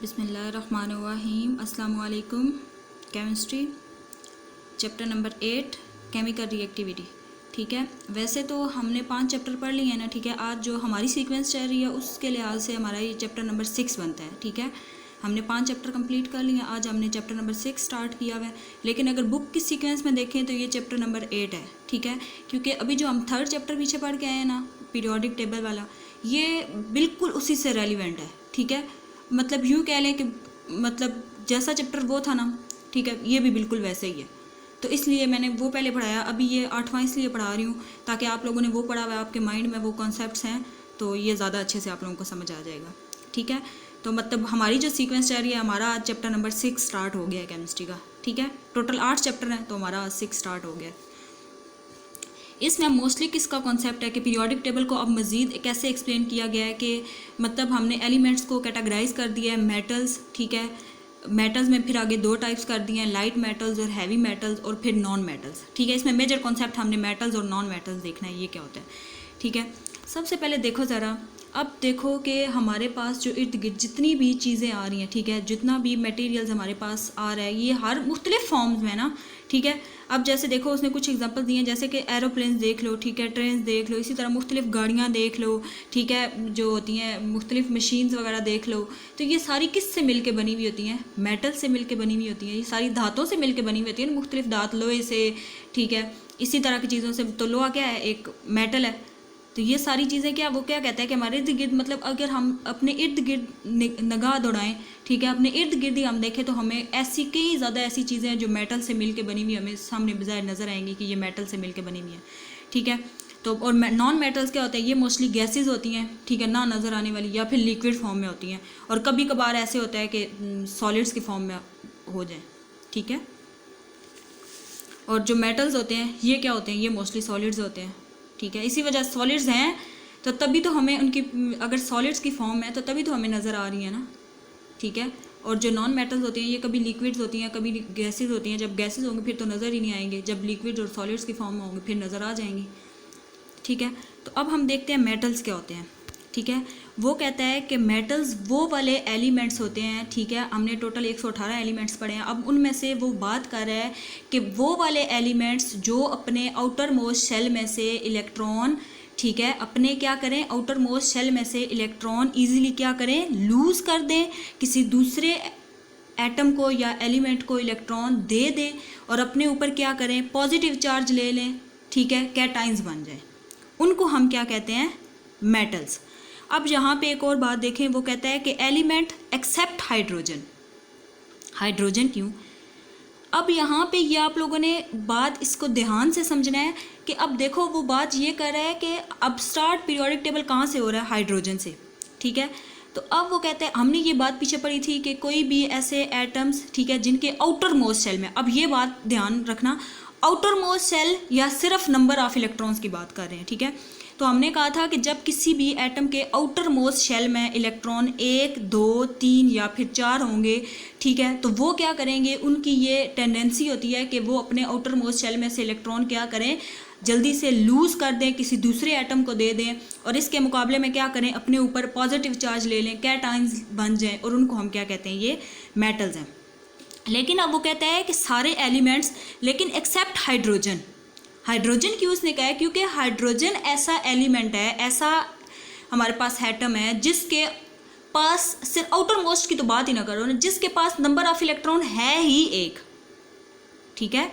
बिस्मिल्लाहिर्रहमानिर्रहीम। अस्सलाम वालेकुम। Chemistry chapter number 8 chemical reactivity. ठीक है, वैसे तो हमने 5 चैप्टर पढ़ लिए हैं ना। ठीक है, आज जो हमारी सीक्वेंस चल रही है उसके लिहाज से हमारा ये चैप्टर नंबर 6 बनता है। ठीक है, हमने 5 चैप्टर कंप्लीट कर लिए हैं। आज हमने चैप्टर नंबर 6 स्टार्ट किया हुआ है, लेकिन अगर बुक की सीक्वेंस में देखें तो ये चैप्टर नंबर 8 है। ठीक है, क्योंकि अभी जो हम 3rd चैप्टर पीछे पढ़ के आए हैं ना, पीरियोडिक टेबल वाला, ये बिल्कुल उसी से रेलिवेंट है। ठीक है, मतलब यूँ कह लें कि मतलब जैसा चैप्टर वो था ना, ठीक है, ये भी बिल्कुल वैसे ही है। तो इसलिए मैंने वो पहले पढ़ाया, अभी ये 8वां इसलिए पढ़ा रही हूँ ताकि आप लोगों ने वो पढ़ा हुआ है, आपके माइंड में वो कॉन्सेप्ट्स हैं, तो ये ज़्यादा अच्छे से आप लोगों को समझ आ जाएगा। ठीक है, तो मतलब हमारी जो सीक्वेंस चल रही है, हमारा आज चैप्टर नंबर 6 स्टार्ट हो गया है केमिस्ट्री का। ठीक है, टोटल 8 चैप्टर हैं, तो हमारा आज 6 स्टार्ट हो गया है। इसमें मोस्टली किसका कॉन्सेप्ट है कि पीरियोडिक टेबल को अब मज़ीद कैसे एक्सप्लेन किया गया है कि मतलब हमने एलिमेंट्स को कैटेगराइज कर दिया है, मेटल्स। ठीक है, मेटल्स में फिर आगे 2 टाइप्स कर दिए हैं, लाइट मेटल्स और हैवी मेटल्स, और फिर नॉन मेटल्स। ठीक है, इसमें मेजर कॉन्सेप्ट हमने मेटल्स और नॉन मेटल्स देखना है, ये क्या होता है। ठीक है, सबसे पहले देखो ज़रा, अब देखो कि हमारे पास जो इर्द गिर्द जितनी भी चीज़ें आ रही हैं, ठीक है, जितना भी मटेरियल्स हमारे पास आ रहा है, ये हर मुख्तलिफ फॉर्म्स में ना। ठीक है, अब जैसे देखो उसने कुछ एग्जांपल दिए हैं, जैसे कि एरोप्लेन्स देख लो, ठीक है, ट्रेन्स देख लो, इसी तरह मुख्तलिफ गाड़ियाँ देख लो, ठीक है, जो होती हैं मुख्तलिफ मशीन्स वगैरह देख लो। तो ये सारी किस से मिल के बनी हुई होती हैं? मेटल से मिल के बनी हुई होती हैं। ये सारी धातों से मिल के बनी हुई होती हैं, मुख्तलिफ धात, लोहे से, ठीक है, इसी तरह की चीज़ों से। तो लोहा क्या है? एक मेटल है। तो ये सारी चीज़ें क्या, वो क्या कहता है कि हमारे इर्द गिर्द, मतलब अगर हम अपने इर्द गिर्द निगाह दौड़ाएं, ठीक है, अपने इर्द गिर्द ही हम देखें तो हमें ऐसी कई ज़्यादा ऐसी चीज़ें हैं जो मेटल से मिल के बनी हुई हमें सामने बज़ाहिर नज़र आएंगी कि ये मेटल से मिल के बनी हुई है। ठीक है, तो और नॉन मेटल्स क्या होता है? ये मोस्टली गैसेज होती हैं, ठीक है, ना नज़र आने वाली, या फिर लिक्विड फॉर्म में होती हैं, और कभी कभार ऐसे होता है कि सॉलिड्स की फॉर्म में हो जाए। ठीक है, और जो मेटल्स होते हैं ये क्या होते हैं? ये मोस्टली सॉलिड्स होते हैं। ठीक है, इसी वजह सॉलिड्स हैं तो तभी तो हमें उनकी, अगर सॉलिड्स की फॉर्म है तो तभी तो हमें नज़र आ रही है ना। ठीक है, और जो नॉन मेटल्स होते हैं ये कभी लिक्विड्स होती हैं, कभी गैसेज होती हैं। जब गैसेज होंगे फिर तो नज़र ही नहीं आएंगे, जब लिक्विड और सॉलिड्स की फॉर्म में होंगे फिर नज़र आ जाएंगी। ठीक है, तो अब हम देखते हैं मेटल्स क्या होते हैं। ठीक है, वो कहता है कि मेटल्स वो वाले एलिमेंट्स होते हैं, ठीक है, हमने टोटल 118 एलिमेंट्स पढ़े हैं। अब उनमें से वो बात कर रहा है कि वो वाले एलिमेंट्स जो अपने आउटर मोस्ट शेल में से इलेक्ट्रॉन, ठीक है, अपने क्या करें, आउटर मोस्ट शेल में से इलेक्ट्रॉन ईजिली क्या करें, लूज़ कर दें, किसी दूसरे एटम को या एलिमेंट को इलेक्ट्रॉन दे दें, और अपने ऊपर क्या करें, पॉजिटिव चार्ज ले लें, ठीक है, कैटाइंस बन जाए। उनको हम क्या कहते हैं? मेटल्स। अब यहाँ पे एक और बात देखें, वो कहता है कि एलिमेंट एक्सेप्ट हाइड्रोजन। हाइड्रोजन क्यों? अब यहाँ पे ये आप लोगों ने बात इसको ध्यान से समझना है कि अब देखो वो बात ये कर रहा है कि अब स्टार्ट पीरियोडिक टेबल कहाँ से हो रहा है? हाइड्रोजन से। ठीक है, तो अब वो कहते हैं, हमने ये बात पीछे पढ़ी थी कि कोई भी ऐसे एटम्स, ठीक है, जिनके आउटर मोस्ट शेल में, अब ये बात ध्यान रखना, आउटर मोस्ट शेल या सिर्फ नंबर ऑफ इलेक्ट्रॉन्स की बात कर रहे हैं। ठीक है, तो हमने कहा था कि जब किसी भी एटम के आउटर मोस्ट शेल में इलेक्ट्रॉन 1, 2, 3 या फिर 4 होंगे, ठीक है, तो वो क्या करेंगे, उनकी ये टेंडेंसी होती है कि वो अपने आउटर मोस्ट शेल में से इलेक्ट्रॉन क्या करें, जल्दी से लूज़ कर दें, किसी दूसरे एटम को दे दें, और इसके मुकाबले में क्या करें, अपने ऊपर पॉजिटिव चार्ज ले लें, कैटाइंस बन जाएं, और उनको हम क्या कहते हैं? ये मेटल्स हैं। लेकिन अब वो कहता है कि सारे एलिमेंट्स, लेकिन एक्सेप्ट हाइड्रोजन। हाइड्रोजन क्यों उसने कहा है? क्योंकि हाइड्रोजन ऐसा एलिमेंट है, ऐसा हमारे पास एटम है जिसके पास, सिर्फ आउटर मोस्ट की तो बात ही ना करो ना, जिसके पास नंबर ऑफ इलेक्ट्रॉन है ही 1। ठीक है,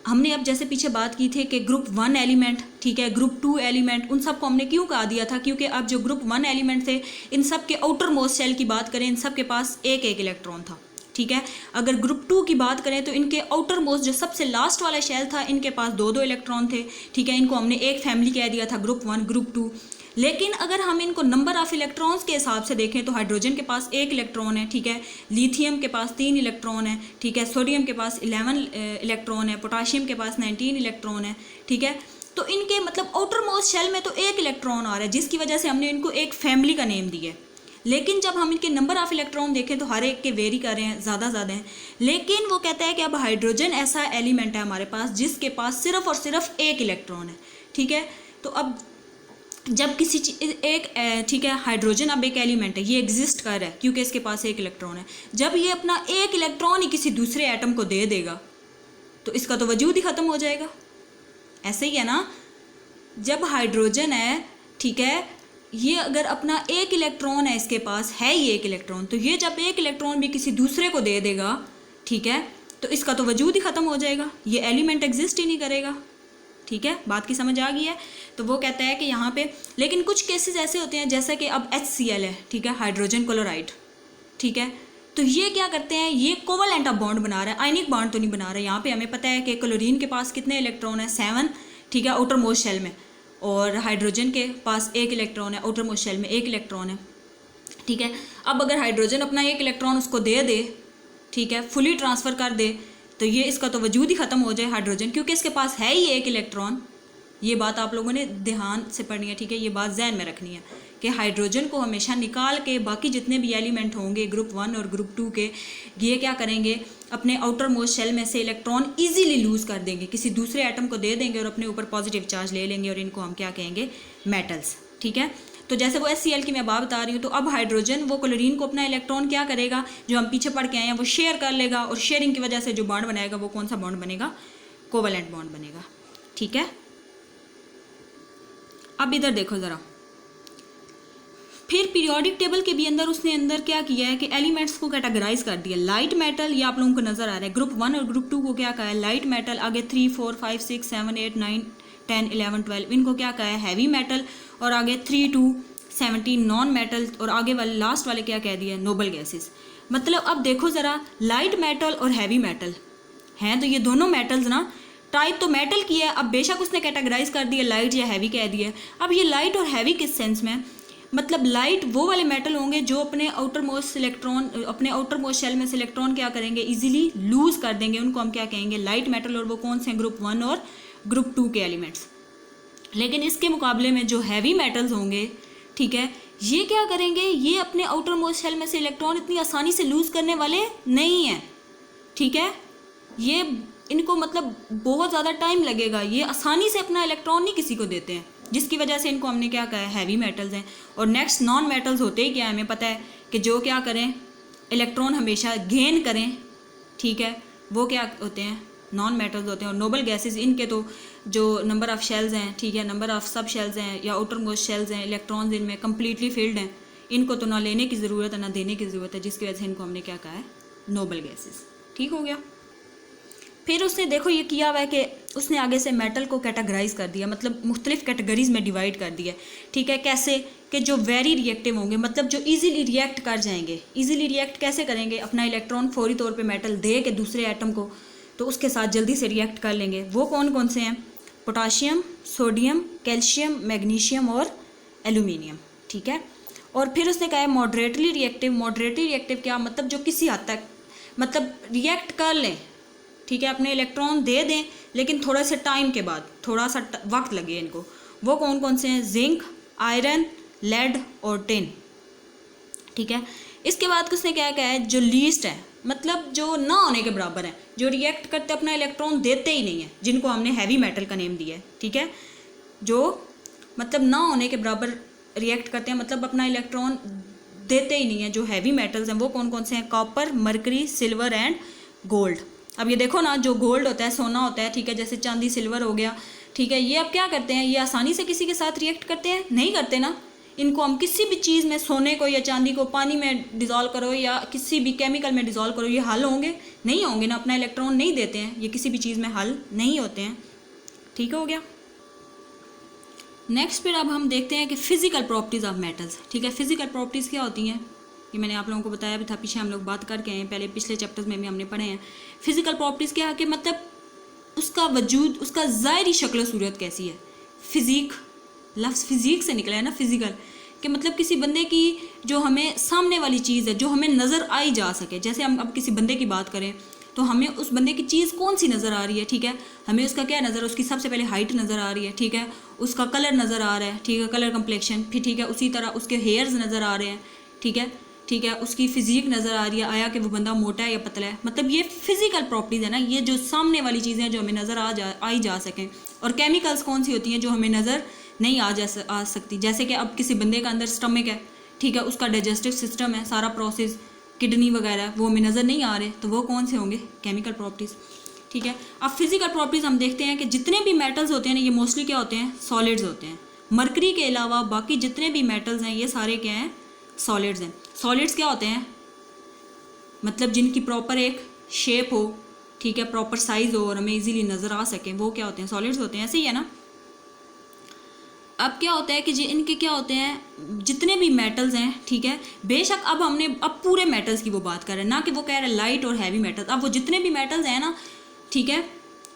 हमने अब जैसे पीछे बात की थी कि ग्रुप 1 एलिमेंट, ठीक है, ग्रुप 2 एलिमेंट, उन सब को हमने क्यों कहा दिया था? क्योंकि अब जो ग्रुप 1 एलिमेंट थे, इन सब के आउटर मोस्ट शेल की बात करें, इन सब के पास 1 इलेक्ट्रॉन था। ठीक है, अगर ग्रुप 2 की बात करें तो इनके आउटर मोस्ट जो सबसे लास्ट वाला शेल था, इनके पास 2 इलेक्ट्रॉन थे। ठीक है, इनको हमने एक फैमिली कह दिया था, ग्रुप 1, ग्रुप 2। लेकिन अगर हम इनको नंबर ऑफ इलेक्ट्रॉन्स के हिसाब से देखें तो हाइड्रोजन के पास 1 इलेक्ट्रॉन है, ठीक है, लिथियम के पास 3 इलेक्ट्रॉन है, ठीक है, सोडियम के पास 11 इलेक्ट्रॉन है, पोटाशियम के पास 19 इलेक्ट्रॉन है। ठीक है, तो इनके मतलब आउटर मोस्ट शेल में तो 1 इलेक्ट्रॉन आ रहा है, जिसकी वजह से हमने इनको एक फैमिली का नेम दिया है। लेकिन जब हम इनके नंबर ऑफ इलेक्ट्रॉन देखें तो हर एक के वेरी कर रहे हैं, ज़्यादा हैं। लेकिन वो कहता है कि अब हाइड्रोजन ऐसा एलिमेंट है हमारे पास जिसके पास सिर्फ और सिर्फ 1 इलेक्ट्रॉन है। ठीक है, तो अब जब किसी एक ठीक है, हाइड्रोजन अब एक एलिमेंट है, ये एग्जिस्ट कर रहा है क्योंकि इसके पास एक इलेक्ट्रॉन है। जब ये अपना एक इलेक्ट्रॉन ही किसी दूसरे एटम को दे देगा तो इसका तो वजूद ही ख़त्म हो जाएगा। ऐसे ही है ना, जब हाइड्रोजन है, ठीक है, ये अगर अपना एक इलेक्ट्रॉन है, इसके पास है ये एक इलेक्ट्रॉन, तो ये जब एक इलेक्ट्रॉन भी किसी दूसरे को दे देगा, ठीक है, तो इसका तो वजूद ही ख़त्म हो जाएगा, ये एलिमेंट एग्जिस्ट ही नहीं करेगा। ठीक है, बात की समझ आ गई है। तो वो कहता है कि यहाँ पे, लेकिन कुछ केसेस ऐसे होते हैं जैसा कि अब HCl है, ठीक है, हाइड्रोजन क्लोराइड, ठीक है, तो ये क्या करते हैं, ये कोवलेंट बॉन्ड बना रहा है, आयनिक बॉन्ड तो नहीं बना रहा है। यहाँ पे हमें पता है कि क्लोरीन के पास कितने इलेक्ट्रॉन है, 7, ठीक है, आउटर मोस्ट शेल में, और हाइड्रोजन के पास एक इलेक्ट्रॉन है, आउटर मोस्ट शेल में एक इलेक्ट्रॉन है। ठीक है, अब अगर हाइड्रोजन अपना एक इलेक्ट्रॉन उसको दे दे, ठीक है, फुली ट्रांसफ़र कर दे, तो ये इसका तो वजूद ही ख़त्म हो जाए हाइड्रोजन, क्योंकि इसके पास है ही एक इलेक्ट्रॉन। ये बात आप लोगों ने ध्यान से पढ़नी है, ठीक है, ये बात जहन में रखनी है कि हाइड्रोजन को हमेशा निकाल के बाकी जितने भी एलिमेंट होंगे ग्रुप 1 और ग्रुप 2 के, ये क्या करेंगे, अपने आउटर मोस्ट शेल में से इलेक्ट्रॉन ईजीली लूज़ कर देंगे, किसी दूसरे एटम को दे देंगे और अपने ऊपर पॉजिटिव चार्ज ले लेंगे, और इनको हम क्या कहेंगे, मेटल्स। ठीक है, तो जैसे वो HCl की मैं बात बता रही हूँ, तो अब हाइड्रोजन वो क्लोरीन को अपना इलेक्ट्रॉन क्या करेगा, जो हम पीछे पढ़ के आए हैं, वो शेयर कर लेगा, और शेयरिंग की वजह से जो बॉन्ड बनाएगा वो कौन सा बॉन्ड बनेगा, कोवलेंट बॉन्ड बनेगा। ठीक है, अब इधर देखो ज़रा, फिर पीरियोडिक टेबल के भी उसने अंदर क्या किया है कि एलिमेंट्स को कैटेगराइज कर दिया। लाइट मेटल, ये आप लोगों को नज़र आ रहा है, ग्रुप 1 और ग्रुप 2 को क्या कहा है, लाइट मेटल, आगे 3, 4, 5, 6, 7, 8, 9, 10, 11, 12, इनको क्या कहा है, हैवी मेटल, और आगे 3 to 17 नॉन मेटल, और आगे वाले लास्ट वाले क्या कह दिया, नोबल गैसेस। मतलब अब देखो ज़रा, लाइट मेटल और हैवी मेटल हैं, तो ये दोनों मेटल्स ना, टाइप तो मेटल की है, अब बेशक उसने कैटेगराइज कर दिया लाइट या हैवी कह दिया। अब ये लाइट और हैवी किस सेंस में, मतलब लाइट वो वाले मेटल होंगे जो अपने आउटर मोस्ट इलेक्ट्रॉन, अपने आउटर मोस्ट शेल में से इलेक्ट्रॉन क्या करेंगे, इजीली लूज कर देंगे, उनको हम क्या कहेंगे, लाइट मेटल, और वो कौन से, ग्रुप 1 और ग्रुप 2 के एलिमेंट्स। लेकिन इसके मुकाबले में जो हैवी मेटल्स होंगे, ठीक है, ये क्या करेंगे, ये अपने आउटर मोस्ट शेल में से इलेक्ट्रॉन इतनी आसानी से लूज करने वाले नहीं हैं। ठीक है, ये इनको मतलब बहुत ज़्यादा टाइम लगेगा, ये आसानी से अपना इलेक्ट्रॉन नहीं किसी को देते हैं, जिसकी वजह से इनको हमने क्या कहा है, हैवी मेटल्स हैं। और नेक्स्ट नॉन मेटल्स होते ही क्या है, हमें पता है कि जो क्या करें, इलेक्ट्रॉन हमेशा गेन करें। ठीक है, वो क्या होते हैं, नॉन मेटल्स होते हैं। और नोबल गैसेस, इनके तो जो नंबर ऑफ़ शेल्स हैं, ठीक है, नंबर ऑफ़ सब शेल्स हैं या आउटर मोस्ट शेल्स हैं, इलेक्ट्रॉन्स इनमें कम्प्लीटली फिल्ड हैं, इनको तो ना लेने की ज़रूरत है ना देने की ज़रूरत है, जिसकी वजह से इनको हमने क्या कहा है, नोबल गैसेस। ठीक हो गया। फिर उसने देखो ये किया हुआ है कि उसने आगे से मेटल को कैटेगराइज कर दिया, मतलब मुख्तलिफ कैटेगरीज में डिवाइड कर दिया। ठीक है, कैसे कि जो वेरी रिएक्टिव होंगे, मतलब जो इजीली रिएक्ट कर जाएंगे। इजीली रिएक्ट कैसे करेंगे, अपना इलेक्ट्रॉन फौरी तौर पे मेटल दे के दूसरे एटम को, तो उसके साथ जल्दी से रिएक्ट कर लेंगे। वो कौन कौन से हैं, पोटाशियम, सोडियम, कैल्शियम, मैग्नीशियम और एल्यूमिनियम। ठीक है, और फिर उसने कहा है मॉडरेटली रिएक्टिव। मॉडरेटली रिएक्टिव क्या मतलब, जो किसी हद तक मतलब रिएक्ट कर लें, ठीक है, अपने इलेक्ट्रॉन दे दें, लेकिन थोड़ा सा टाइम के बाद, थोड़ा सा वक्त लगे इनको। वो कौन कौन से हैं, जिंक, आयरन, लेड और टिन। ठीक है, इसके बाद उसने क्या कहा है, जो लीस्ट है, मतलब जो ना होने के बराबर है, जो रिएक्ट करते अपना इलेक्ट्रॉन देते ही नहीं है, जिनको हमने हैवी मेटल का नेम दिया है। ठीक है, जो मतलब ना होने के बराबर रिएक्ट करते हैं, मतलब अपना इलेक्ट्रॉन देते ही नहीं है, जो हैवी मेटल्स हैं, वो कौन कौन से हैं, copper, mercury, silver and gold. अब ये देखो ना, जो गोल्ड होता है, सोना होता है, ठीक है, जैसे चांदी, सिल्वर हो गया, ठीक है, ये अब क्या करते हैं, ये आसानी से किसी के साथ रिएक्ट करते हैं, नहीं करते ना। इनको हम किसी भी चीज़ में, सोने को या चांदी को पानी में डिज़ोल्व करो या किसी भी केमिकल में डिज़ोल्व करो, ये हल होंगे, नहीं होंगे ना, अपना इलेक्ट्रॉन नहीं देते हैं, ये किसी भी चीज़ में हल नहीं होते हैं। ठीक हो गया। नेक्स्ट फिर अब हम देखते हैं कि फिजिकल प्रॉपर्टीज़ ऑफ मेटल्स। ठीक है, फिजिकल प्रॉपर्टीज़ क्या होती हैं, ये मैंने आप लोगों को बताया भी था, पीछे हम लोग बात करके आए हैं, पहले पिछले चैप्टर्स में भी हमने पढ़े हैं। फिजिकल प्रॉपर्टीज़ क्या है कि मतलब उसका वजूद, उसका ज़ाहिरी शक्ल सूरत कैसी है। फिज़िक, लफ्ज़ फिज़िक से निकला है ना, फिज़िकल, कि मतलब किसी बंदे की जो हमें सामने वाली चीज़ है, जो हमें नज़र आई जा सके। जैसे हम अब किसी बंदे की बात करें तो हमें उस बंदे की चीज़ कौन सी नज़र आ रही है, ठीक है, हमें उसका क्या नज़र, उसकी सबसे पहले हाइट नज़र आ रही है, ठीक है, उसका कलर नज़र आ रहा है, ठीक है, कलर कम्प्लेक्शन, फिर ठीक है, उसी तरह उसके हेयर्स नज़र आ रहे हैं, ठीक है, उसकी फिजिक नज़र आ रही है, आया कि वो बंदा मोटा है या पतला है। मतलब ये फिजिकल प्रॉपर्टीज़ है ना, ये जो सामने वाली चीज़ें हैं जो हमें नज़र आई जा सकें। और केमिकल्स कौन सी होती हैं, जो हमें नज़र नहीं आ सकती। जैसे कि अब किसी बंदे का अंदर स्टमक है, ठीक है, उसका डाइजेस्टिव सिस्टम है, सारा प्रोसेस, किडनी वगैरह वो हमें नज़र नहीं आ रहे, तो वो कौन से होंगे? केमिकल प्रॉपर्टीज़, ठीक है। अब फिजिकल प्रॉपर्टीज़ हम देखते हैं कि जितने भी मेटल्स होते हैं ना, ये मोस्टली क्या होते हैं? सॉलिड्स होते हैं। मरकरी के अलावा बाकी जितने भी मेटल्स हैं ये सारे क्या हैं? सॉलिड्स हैं। सॉलिड्स क्या होते हैं? मतलब जिनकी प्रॉपर एक शेप हो, ठीक है, प्रॉपर साइज हो और हमें इजीली नज़र आ सके, वो क्या होते हैं? सॉलिड्स होते हैं। ऐसे ही है ना। अब क्या होता है कि इनके क्या होते हैं, जितने भी मेटल्स हैं, ठीक है, बेशक अब पूरे मेटल्स की वो बात कर रहे हैं, ना कि वो कह रहे हैं लाइट और हैवी मेटल्स। अब वो जितने भी मेटल्स हैं ना, ठीक है,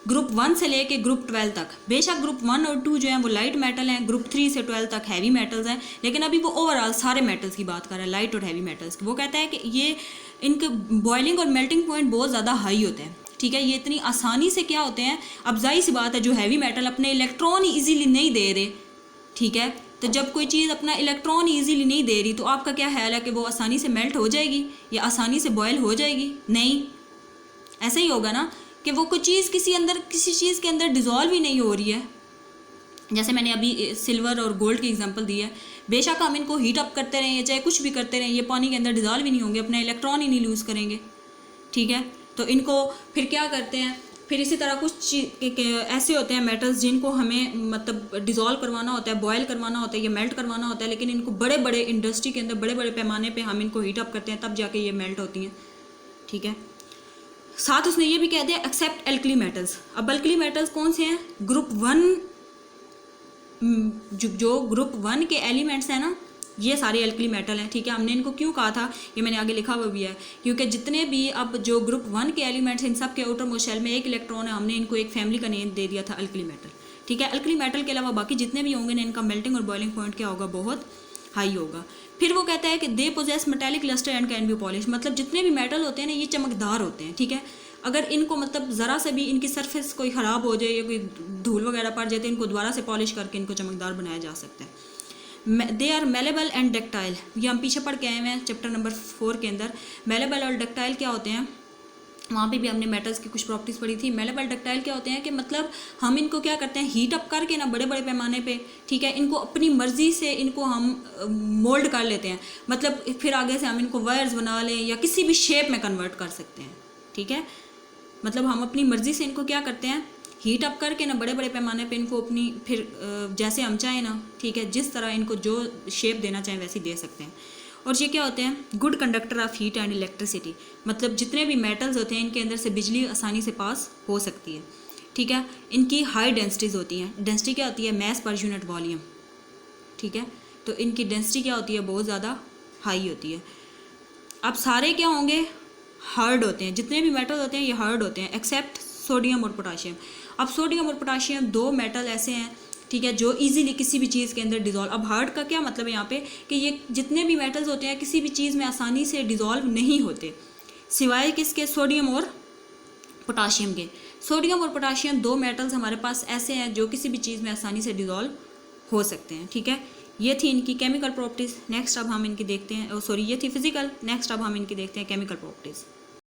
ग्रुप 1 से लेके ग्रुप 12 तक, बेशक ग्रुप 1 और 2 जो हैं वो लाइट मेटल हैं, ग्रुप 3 से 12 तक हैवी मेटल्स हैं, लेकिन अभी वो ओवरऑल सारे मेटल्स की बात कर रहा है, लाइट और हैवी मेटल्स की। वो कहता है कि ये इनके बॉइलिंग और मेल्टिंग पॉइंट बहुत ज़्यादा हाई होते हैं, ठीक है, ये इतनी आसानी से क्या होते हैं, अब जाहिर सी बात है जो हैवी मेटल अपने इलेक्ट्रॉन ईजिली नहीं दे रहे, ठीक है, तो जब कोई चीज़ अपना इलेक्ट्रॉन ईजिली नहीं दे रही तो आपका क्या ख्याल है कि वो आसानी से मेल्ट हो जाएगी या आसानी से बॉयल हो जाएगी? नहीं, ऐसा ही होगा ना कि वो कोई चीज़ किसी चीज़ के अंदर डिज़ोल्व ही नहीं हो रही है। जैसे मैंने अभी सिल्वर और गोल्ड की एग्जांपल दी है, बेशक हम इनको हीट अप करते रहें या चाहे कुछ भी करते रहें, ये पानी के अंदर डिज़ोल्व ही नहीं होंगे, अपना इलेक्ट्रॉन ही नहीं लूज़ करेंगे, ठीक है। तो इनको फिर क्या करते हैं, फिर इसी तरह कुछ ऐसे होते हैं मेटल्स जिनको हमें मतलब डिज़ोल्व करवाना होता है, बॉयल करवाना होता है या मेल्ट करवाना होता है, लेकिन इनको बड़े बड़े इंडस्ट्री के अंदर बड़े बड़े पैमाने पे हम इनको हीट अप करते हैं, तब जाके ये मेल्ट होती हैं, ठीक है। साथ उसने ये भी कह दिया एक्सेप्ट एल्कली मेटल्स। अब एल्कली मेटल्स कौन से हैं? ग्रुप 1, जो ग्रुप 1 के एलिमेंट्स हैं ना, ये सारे एल्कली मेटल हैं, ठीक है। हमने इनको क्यों कहा था, ये मैंने आगे लिखा हुआ भी है, क्योंकि जितने भी अब जो ग्रुप 1 के एलिमेंट्स, इन सब के आउटर मोस्ट शेल में एक इलेक्ट्रॉन है, हमने इनको एक फैमिली का नेम दे दिया था एल्कली मेटल, ठीक है। एल्कली मेटल के अलावा बाकी जितने भी होंगे ना, इनका मेल्टिंग और बॉइलिंग पॉइंट क्या होगा? बहुत हाई होगा। फिर वो कहता है कि they possess metallic lustre and can be polish, मतलब जितने भी मेटल होते हैं ना, ये चमकदार होते हैं, ठीक है। अगर इनको मतलब ज़रा से भी इनकी सरफेस कोई ख़राब हो जाए या कोई धूल वगैरह पड़ जाए तो इनको दोबारा से पॉलिश करके इनको चमकदार बनाया जा सकता है। They are malleable and ductile, ये हम पीछे पढ़ के आए हुए हैं चैप्टर नंबर 4 के अंदर। मेलेबल और डक्टाइल क्या होते हैं, वहाँ पे भी हमने मेटल्स की कुछ प्रॉपर्टीज़ पढ़ी थी। मेलेबल डक्टाइल क्या होते हैं कि मतलब हम इनको क्या करते हैं, हीट अप करके ना बड़े बड़े पैमाने पे, ठीक है, इनको अपनी मर्ज़ी से इनको हम मोल्ड कर लेते हैं, मतलब फिर आगे से हम इनको वायर्स बना लें या किसी भी शेप में कन्वर्ट कर सकते हैं, ठीक है। मतलब हम अपनी मर्ज़ी से इनको क्या करते हैं, हीट अप करके ना बड़े बड़े पैमाने पे इनको अपनी फिर जैसे हम चाहें ना, ठीक है, जिस तरह इनको जो शेप देना चाहें वैसी दे सकते हैं। और ये क्या होते हैं? Good conductor of heat and electricity, मतलब जितने भी मेटल्स होते हैं इनके अंदर से बिजली आसानी से पास हो सकती है, ठीक है। इनकी हाई डेंसिटीज़ होती हैं। डेंसिटी क्या होती है? मैस पर यूनिट वॉल्यूम, ठीक है। तो इनकी डेंसिटी क्या होती है? बहुत ज़्यादा हाई होती है। अब सारे क्या होंगे? हार्ड होते हैं। जितने भी मेटल होते हैं ये हार्ड होते हैं एक्सेप्ट सोडियम और पोटाशियम। अब सोडियम और पोटाशियम 2 मेटल ऐसे हैं, ठीक है, जो इजीली किसी भी चीज़ के अंदर डिज़ोल्व। अब हार्ड का क्या मतलब है यहाँ पे कि ये जितने भी मेटल्स होते हैं किसी भी चीज़ में आसानी से डिज़ोल्व नहीं होते, सिवाय किसके? सोडियम और पोटाशियम के। सोडियम और पोटाशियम 2 मेटल्स हमारे पास ऐसे हैं जो किसी भी चीज़ में आसानी से डिज़ोल्व हो सकते हैं, ठीक है। ये थी इनकी केमिकल प्रॉपर्टीज़। नेक्स्ट अब हम इनकी देखते हैं, ये थी फिजिकल। नेक्स्ट अब हम इनकी देखते हैं केमिकल प्रॉपर्टीज़।